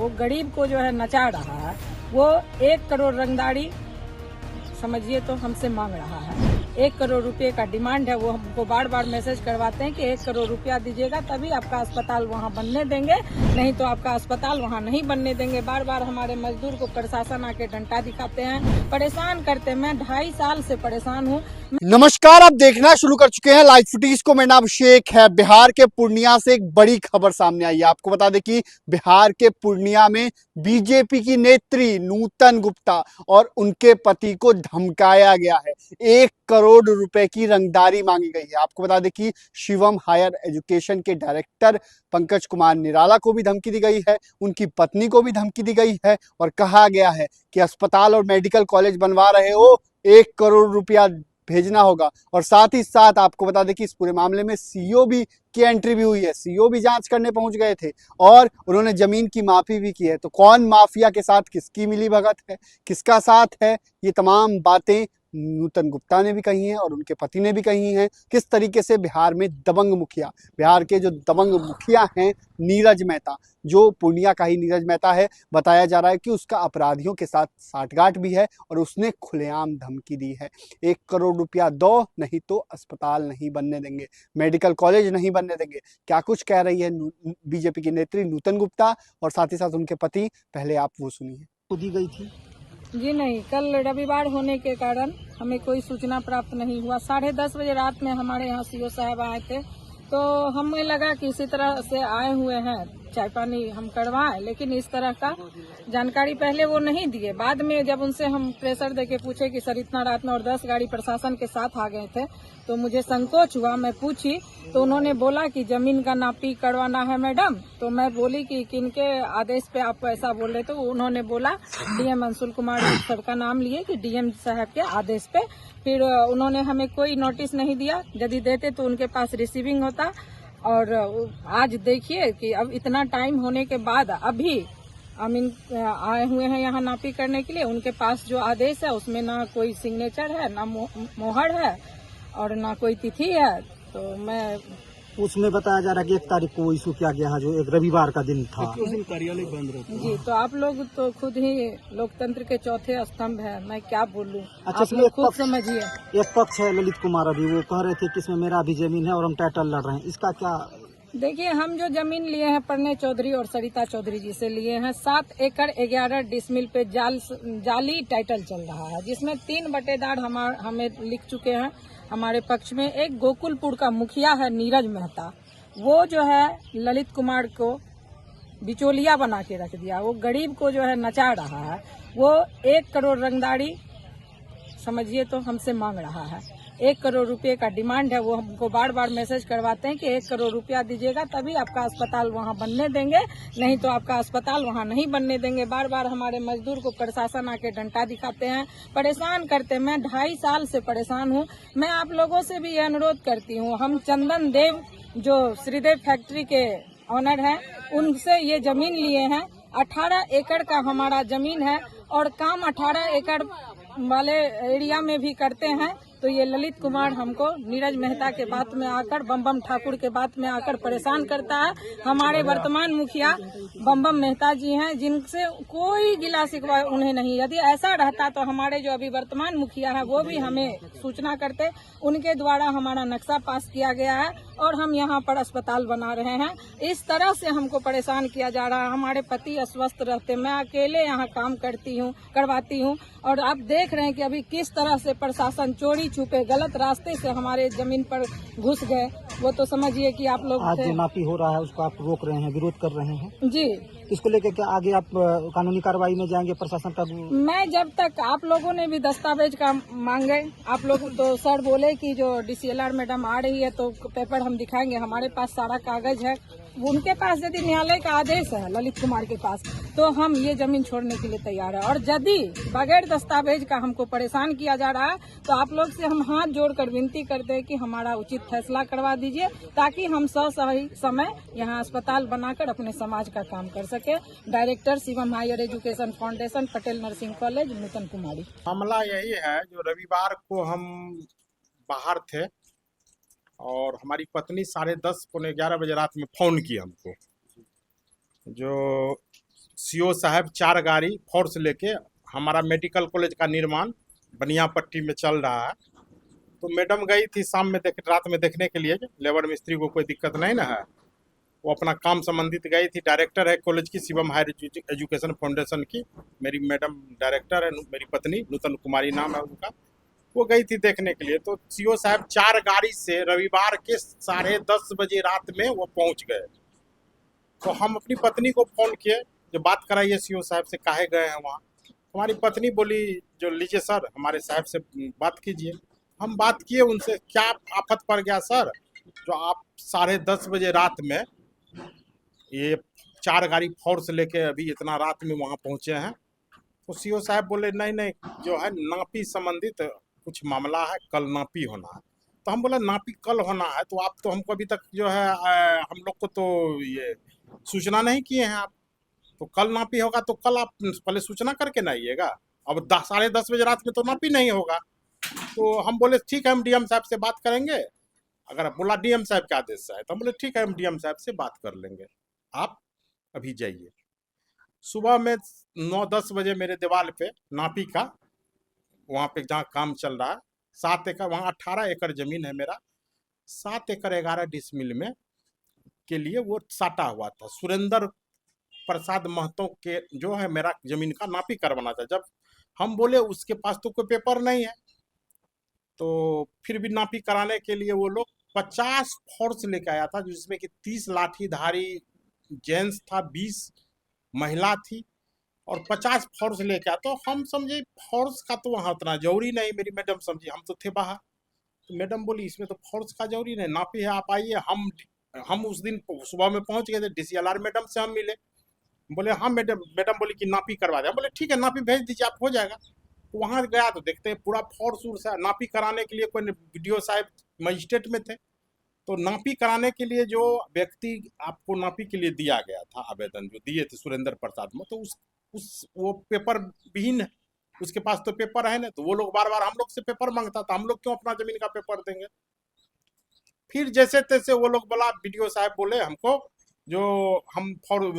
वो गरीब को जो है नचा रहा है। वो 1 करोड़ रंगदारी समझिए तो हमसे मांग रहा है। 1 करोड़ रुपए का डिमांड है। वो हमको बार बार मैसेज करवाते हैं कि 1 करोड़ रुपया दीजिएगा तभी आपका अस्पताल वहाँ बनने देंगे, नहीं तो आपका अस्पताल वहाँ नहीं बनने देंगे। बार बार हमारे मजदूर को प्रशासन आके डंडा दिखाते हैं, परेशान करते हैं। मैं 2.5 साल से परेशान हूँ। नमस्कार, आप देखना शुरू कर चुके हैं लाइव फुटेज को। मेरा नाम अभिषेक है। बिहार के पूर्णिया से एक बड़ी खबर सामने आई है। आपको बता दें कि बिहार के पूर्णिया में बीजेपी की नेत्री नूतन गुप्ता और उनके पति को धमकाया गया है। 1 करोड़ रुपए की रंगदारी मांगी गई है। आपको बता दें कि शिवम हायर एजुकेशन के डायरेक्टर पंकज कुमार निराला को भी धमकी दी गई है, उनकी पत्नी को भी धमकी दी गई है और कहा गया है कि अस्पताल और मेडिकल कॉलेज बनवा रहे हो, 1 करोड़ रुपया भेजना होगा। और साथ ही साथ आपको बता दें कि इस पूरे मामले में सीओ भी की एंट्री भी हुई है। सीओ भी जांच करने पहुंच गए थे और उन्होंने जमीन की माफी भी की है। तो कौन माफिया के साथ किसकी मिली भगत है, किसका साथ है, ये तमाम बातें नूतन गुप्ता ने भी कही हैं और उनके पति ने भी कही हैं। किस तरीके से बिहार में दबंग मुखिया, बिहार के जो दबंग मुखिया हैं नीरज मेहता, जो पूर्णिया का ही नीरज मेहता है, बताया जा रहा है कि उसका अपराधियों के साथ साठगांठ भी है और उसने खुलेआम धमकी दी है। 1 करोड़ रुपया दो, नहीं तो अस्पताल नहीं बनने देंगे, मेडिकल कॉलेज नहीं बनने देंगे। क्या कुछ कह रही है बीजेपी की नेत्री नूतन गुप्ता और साथ ही साथ उनके पति, पहले आप वो सुनिए। दी गई थी जी नहीं, कल रविवार होने के कारण हमें कोई सूचना प्राप्त नहीं हुआ। 10:30 बजे रात में हमारे यहाँ सीओ साहब आए थे, तो हमें लगा कि इसी तरह से आए हुए हैं, चाय पानी हम करवाएं, लेकिन इस तरह का जानकारी पहले वो नहीं दिए। बाद में जब उनसे हम प्रेशर देके पूछे कि सर इतना रात में और 10 गाड़ी प्रशासन के साथ आ गए थे, तो मुझे संकोच हुआ। मैं पूछी तो उन्होंने बोला कि जमीन का नापी करवाना है मैडम। तो मैं बोली कि किनके आदेश पे आप ऐसा बोल रहे, तो उन्होंने बोला डीएम अंशुल कुमार सर का नाम लिए कि डीएम साहब के आदेश पे। फिर उन्होंने हमें कोई नोटिस नहीं दिया। यदि देते तो उनके पास रिसीविंग होता। और आज देखिए कि अब इतना टाइम होने के बाद अभी अमीन आए हुए हैं यहाँ नापी करने के लिए। उनके पास जो आदेश है उसमें ना कोई सिग्नेचर है, ना मोहर है और ना कोई तिथि है। तो मैं उसमें बताया जा रहा है कि 1 तारीख को इशू किया गया है, जो एक रविवार का दिन था। उस दिन कार्यालय बंद रहता है। जी, तो आप लोग तो खुद ही लोकतंत्र के चौथे स्तंभ है, मैं क्या बोलूं। अच्छा, आप लोग खुद समझिए। एक पक्ष है ललित कुमार, अभी वो कह रहे थे कि इसमें मेरा भी जमीन है और हम टाइटल लड़ रहे हैं, इसका क्या? देखिए, हम जो जमीन लिए हैं प्रणय चौधरी और सरिता चौधरी जी से लिए हैं, 7 एकड़ 11 डिसमिल पे जाली टाइटल चल रहा है, जिसमें 3 बटेदार हमें लिख चुके हैं हमारे पक्ष में। एक गोकुलपुर का मुखिया है नीरज मेहता, वो जो है ललित कुमार को बिचौलिया बना के रख दिया। वो गरीब को जो है नचा रहा है। वो 1 करोड़ रंगदारी समझिए तो हमसे मांग रहा है। 1 करोड़ रुपए का डिमांड है। वो हमको बार बार मैसेज करवाते हैं कि 1 करोड़ रुपया दीजिएगा तभी आपका अस्पताल वहाँ बनने देंगे, नहीं तो आपका अस्पताल वहाँ नहीं बनने देंगे। बार बार हमारे मजदूर को प्रशासन आके डंडा दिखाते हैं, परेशान करते हैं। मैं 2.5 साल से परेशान हूँ। मैं आप लोगों से भी ये अनुरोध करती हूँ, हम चंदन देव जो श्रीदेव फैक्ट्री के ऑनर हैं, उनसे ये जमीन लिए हैं। 18 एकड़ का हमारा जमीन है और काम 18 एकड़ वाले एरिया में भी करते हैं। तो ये ललित कुमार हमको नीरज मेहता के बात में आकर, बम ठाकुर के बात में आकर परेशान करता है। हमारे वर्तमान मुखिया बम मेहता जी हैं, जिनसे कोई गिला शिकवा उन्हें नहीं। यदि ऐसा रहता तो हमारे जो अभी वर्तमान मुखिया है वो भी हमें सूचना करते। उनके द्वारा हमारा नक्शा पास किया गया है और हम यहाँ पर अस्पताल बना रहे हैं। इस तरह से हमको परेशान किया जा रहा है। हमारे पति अस्वस्थ रहते, मैं अकेले यहाँ काम करवाती हूँ और आप देख रहे हैं कि अभी किस तरह से प्रशासन चोरी छुपे गलत रास्ते से हमारे जमीन पर घुस गए। वो तो समझिए कि आप लोग आज जो नापी हो रहा है उसको आप रोक रहे हैं, विरोध कर रहे हैं जी। इसको लेकर क्या आगे आप कानूनी कार्रवाई में जाएंगे? प्रशासन का मैं जब तक आप लोगों ने भी दस्तावेज का मांगे, आप लोग तो सर बोले कि जो डीसीएलआर मैडम आ रही है तो पेपर हम दिखाएंगे। हमारे पास सारा कागज है। उनके पास यदि न्यायालय का आदेश है ललित कुमार के पास, तो हम ये जमीन छोड़ने के लिए तैयार है। और यदि बगैर दस्तावेज का हमको परेशान किया जा रहा है तो आप लोग से हम हाथ जोड़कर विनती करते हैं कि हमारा उचित फैसला करवा दीजिए, ताकि हम सही समय यहाँ अस्पताल बनाकर अपने समाज का काम कर सके। Director Shivam higher education foundation, Patel nursing college, Nutan Kumari. मामला यही है, जो रविवार को हम बाहर थे और हमारी पत्नी 10:30 पौने 11 बजे रात में फोन की हमको। जो सीओ साहब 4 गाड़ी फोर्स लेके, हमारा मेडिकल कॉलेज का निर्माण बनियापट्टी में चल रहा है, तो मैडम गई थी शाम में रात में देखने के लिए लेबर मिस्त्री को कोई दिक्कत नहीं ना है। वो अपना काम संबंधित गई थी। डायरेक्टर है कॉलेज की, शिवम हायर एजुकेशन फाउंडेशन की, मेरी मैडम डायरेक्टर है, मेरी पत्नी नूतन कुमारी नाम है उनका। वो गई थी देखने के लिए, तो सीओ साहब 4 गाड़ी से रविवार के 10:30 बजे रात में वो पहुंच गए। तो हम अपनी पत्नी को फोन किए, जो बात कराइए सीओ साहब से, काहे गए हैं वहाँ। हमारी पत्नी बोली जो लीजिए सर हमारे साहब से बात कीजिए। हम बात किए उनसे, क्या आफत पड़ गया सर जो आप 10:30 बजे रात में ये 4 गाड़ी फोर्स लेके अभी इतना रात में वहाँ पहुँचे हैं। तो सीओ साहब बोले नहीं नहीं, जो है नापी संबंधित कुछ मामला है, कल नापी होना है। तो हम बोले नापी कल होना है, तो आप तो हमको अभी तक जो है हम लोग को तो ये सूचना नहीं किए हैं आप, तो कल नापी होगा तो कल आप पहले सूचना करके ना आइएगा। अब 10:30 बजे रात में तो नापी नहीं होगा। तो हम बोले ठीक है, हम डीएम साहब से बात करेंगे। अगर आप बोला डीएम साहब के आदेश से है, तो हम बोले ठीक है, हम डीएम साहब से बात कर लेंगे, आप अभी जाइए। सुबह में 9-10 बजे मेरे दीवार पे नापी का, वहाँ पे जहाँ काम चल रहा है, 7 एकड़, वहाँ 18 एकड़ जमीन है मेरा, 7 एकड़ 11 डिसमिल में के लिए वो साटा हुआ था। सुरेंद्र प्रसाद महतो के जो है मेरा जमीन का नापी करवाना था। जब हम बोले उसके पास तो कोई पेपर नहीं है, तो फिर भी नापी कराने के लिए वो लोग 50 फोर्स लेके आया था, जिसमें कि 30 लाठीधारी जेंट्स था, 20 महिला थी और 50 फोर्स लेके आया। तो हम समझे फोर्स का तो वहाँ उतना जरूरी नहीं, मेरी मैडम समझी, हम तो थे बाहर। तो मैडम बोली इसमें तो फोर्स का जरूरी नहीं, नापी है आप आइए। हम उस दिन सुबह में पहुंच गए थे, डीसीएलआर मैडम से हम मिले। बोले हाँ मैडम, मैडम बोली कि नापी करवा दे। बोले ठीक है, नापी भेज दीजिए, आप हो जाएगा। तो वहाँ गया तो देखते हैं पूरा फोर्स उर्स है। नापी कराने के लिए कोई वीडियो साहब मजिस्ट्रेट में थे, तो नापी कराने के लिए जो व्यक्ति आपको नापी के लिए दिया गया था, आवेदन जो दिए थे सुरेंद्र प्रसाद में, तो वो पेपर विहीन है, उसके पास तो पेपर है ना। तो वो लोग बार बार हम लोग से पेपर मांगता था, हम लोग क्यों अपना जमीन का पेपर देंगे। फिर जैसे तैसे वो लोग बोला, वीडियो साहब बोले हमको, जो हम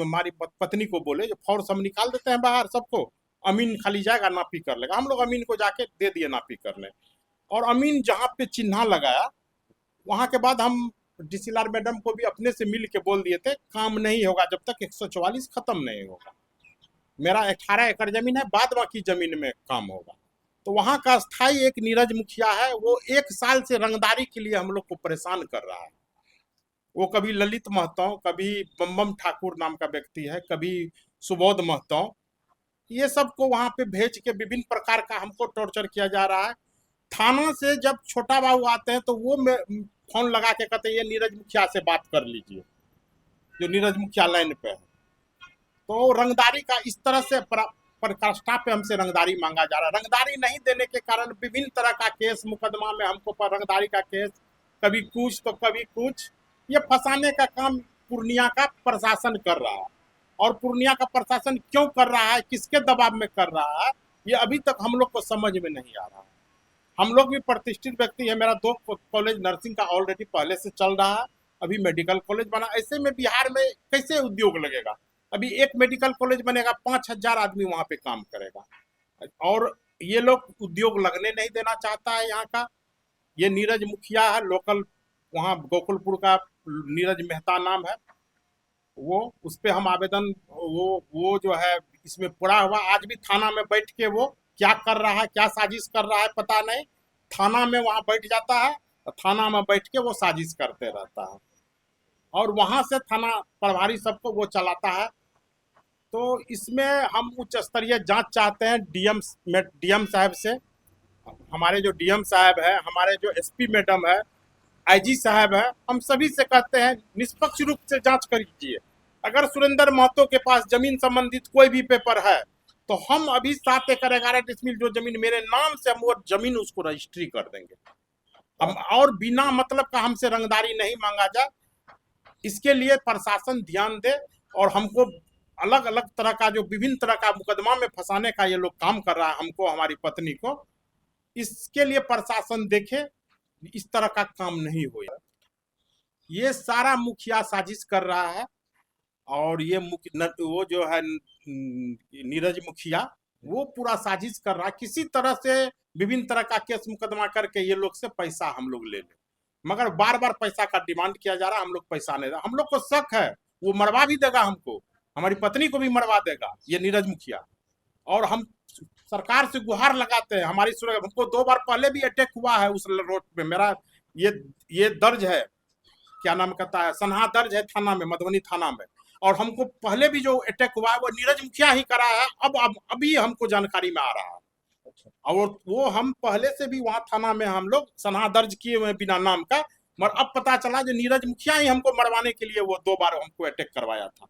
हमारी पत्नी को बोले जो फॉर्स हम निकाल देते हैं बाहर सबको, अमीन खाली जाएगा नापी कर लेगा। हम लोग अमीन को जाके दे दिए नापी करने, और अमीन जहाँ पे चिन्हा लगाया, वहाँ के बाद हम डीसीएलआर मैडम को भी अपने से मिल के बोल दिए थे काम नहीं होगा जब तक 144 खत्म नहीं होगा। मेरा 18 एकड़ जमीन है, बाद बाकी जमीन में काम होगा। तो वहाँ का स्थायी एक नीरज मुखिया है, वो 1 साल से रंगदारी के लिए हम लोग को परेशान कर रहा है। वो कभी ललित महतो, कभी बम ठाकुर नाम का व्यक्ति है, कभी सुबोध महतो, ये सबको वहाँ पे भेज के विभिन्न प्रकार का हमको टॉर्चर किया जा रहा है। थाना से जब छोटा बाबू आते हैं तो वो फोन लगा के कहते हैं ये नीरज मुखिया से बात कर लीजिए, जो नीरज मुखिया लाइन पे है। तो रंगदारी का इस तरह से प्रकाष्ठा पे हमसे रंगदारी मांगा जा रहा है। रंगदारी नहीं देने के कारण विभिन्न तरह का केस मुकदमा में हमको पर रंगदारी का केस, कभी कुछ तो कभी कुछ, ये फंसाने का काम पूर्णिया का प्रशासन कर रहा है। और पूर्णिया का प्रशासन क्यों कर रहा है, किसके दबाव में कर रहा है, ये अभी तक हम लोग को समझ में नहीं आ रहा है। हम लोग भी प्रतिष्ठित व्यक्ति है, मेरा 2 कॉलेज नर्सिंग का ऑलरेडी पहले से चल रहा है, अभी मेडिकल कॉलेज बना। ऐसे में बिहार में कैसे उद्योग लगेगा। अभी एक मेडिकल कॉलेज बनेगा, 5000 आदमी वहाँ पे काम करेगा, और ये लोग उद्योग लगने नहीं देना चाहता है यहाँ का। ये नीरज मुखिया है लोकल, वहाँ गोकुलपुर का नीरज मेहता नाम है वो, उस पर हम आवेदन, वो जो है इसमें पड़ा हुआ, आज भी थाना में बैठ के वो क्या कर रहा है, क्या साजिश कर रहा है पता नहीं। थाना में वहाँ बैठ जाता है, थाना में बैठ के वो साजिश करते रहता है, और वहाँ से थाना प्रभारी सबको वो चलाता है। तो इसमें हम उच्च स्तरीय जांच चाहते हैं डीएम साहब से। हमारे जो डीएम साहब है, हमारे जो एसपी मैडम है, आईजी साहब है, हम सभी से कहते हैं निष्पक्ष रूप से जांच कीजिए। अगर सुरेंद्र महतो के पास जमीन संबंधित कोई भी पेपर है तो हम अभी 7 एकड़ 11 डिसमिल जो जमीन मेरे नाम से, हम वो जमीन उसको रजिस्ट्री कर देंगे। हम और बिना मतलब का हमसे रंगदारी नहीं मांगा जाए, इसके लिए प्रशासन ध्यान दे। और हमको अलग अलग तरह का जो विभिन्न तरह का मुकदमा में फंसाने का ये लोग काम कर रहा है, हमको, हमारी पत्नी को, इसके लिए प्रशासन देखे, इस तरह का काम नहीं हो। ये सारा मुखिया साजिश कर रहा है, और ये वो जो है नीरज मुखिया, वो पूरा साजिश कर रहा है किसी तरह से, विभिन्न तरह का केस मुकदमा करके ये लोग से पैसा हम लोग ले ले, मगर बार बार पैसा का डिमांड किया जा रहा है, हम लोग पैसा नहीं दे। हम लोग को शक है वो मरवा भी देगा हमको, हमारी पत्नी को भी मरवा देगा ये नीरज मुखिया। और हम सरकार से गुहार लगाते हैं हमारी सुरक्षा। हमको 2 बार पहले भी अटैक हुआ है उस रोड पे, मेरा ये दर्ज है, क्या नाम कहता है, सनहा दर्ज है थाना में, मधुबनी थाना में। और हमको पहले भी जो अटैक हुआ है वो नीरज मुखिया ही करा है, अभी हमको जानकारी में आ रहा है। और वो हम पहले से भी वहां थाना में हम लोग सनहा दर्ज किए हुए बिना नाम का, मगर अब पता चला जो नीरज मुखिया ही हमको मरवाने के लिए वो 2 बार हमको अटैक करवाया था।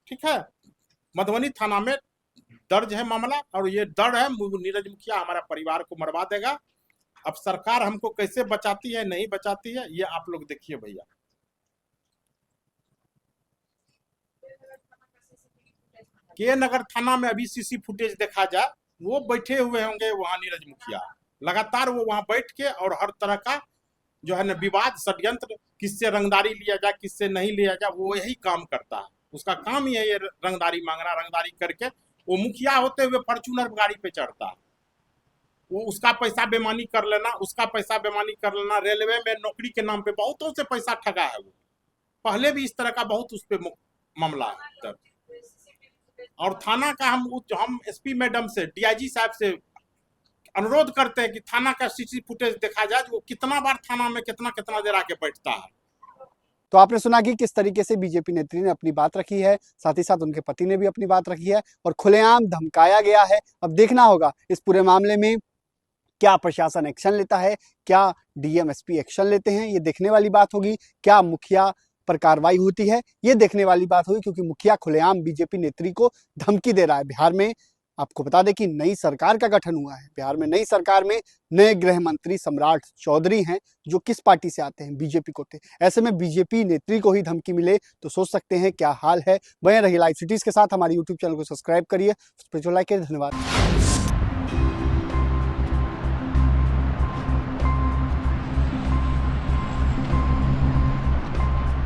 ठीक है, मधुबनी थाना में दर्ज है मामला, और ये डर है नीरज मुखिया हमारा परिवार को मरवा देगा। अब सरकार हमको कैसे बचाती है नहीं बचाती है ये आप लोग देखिए भैया। के नगर थाना में अभी सीसी फुटेज देखा जाए, वो बैठे हुए होंगे वहां नीरज मुखिया, लगातार वो वहां बैठ के और हर तरह का जो है ना विवाद षड्यंत्र, किससे रंगदारी लिया जाए किससे नहीं लिया जाए, वो यही काम करता है। उसका काम ही है ये रंगदारी मांगना। रंगदारी करके वो मुखिया होते हुए फॉर्च्यूनर गाड़ी पे चढ़ता है, वो उसका पैसा बेमानी कर लेना, उसका पैसा बेमानी कर लेना। रेलवे में नौकरी के नाम पे बहुतों से पैसा ठगा है वो, पहले भी इस तरह का बहुत उस पे मामला है दर्ज। और थाना का हम एसपी मैडम से, डीआईजी साहब से अनुरोध करते हैं कि थाना का सीसी फुटेज देखा जाए, वो कितना बार थाना में कितना कितना देर आके बैठता है। तो आपने सुना कि किस तरीके से बीजेपी नेत्री ने अपनी बात रखी है, साथ ही साथ उनके पति ने भी अपनी बात रखी है और खुलेआम धमकाया गया है। अब देखना होगा इस पूरे मामले में क्या प्रशासन एक्शन लेता है, क्या डीएम एसपी एक्शन लेते हैं, ये देखने वाली बात होगी। क्या मुखिया पर कार्रवाई होती है, ये देखने वाली बात होगी, क्योंकि मुखिया खुलेआम बीजेपी नेत्री को धमकी दे रहा है। बिहार में आपको बता दें कि नई सरकार का गठन हुआ है। बिहार में नई सरकार में नए गृह मंत्री सम्राट चौधरी हैं, जो किस पार्टी से आते हैं, बीजेपी को थे। ऐसे में बीजेपी नेत्री को ही धमकी मिले तो सोच सकते हैं क्या हाल है। बने रहिए लाइव सिटीज के साथ, हमारे यूट्यूब चैनल को सब्सक्राइब करिए, उस पर जो लाइक करिए। धन्यवाद।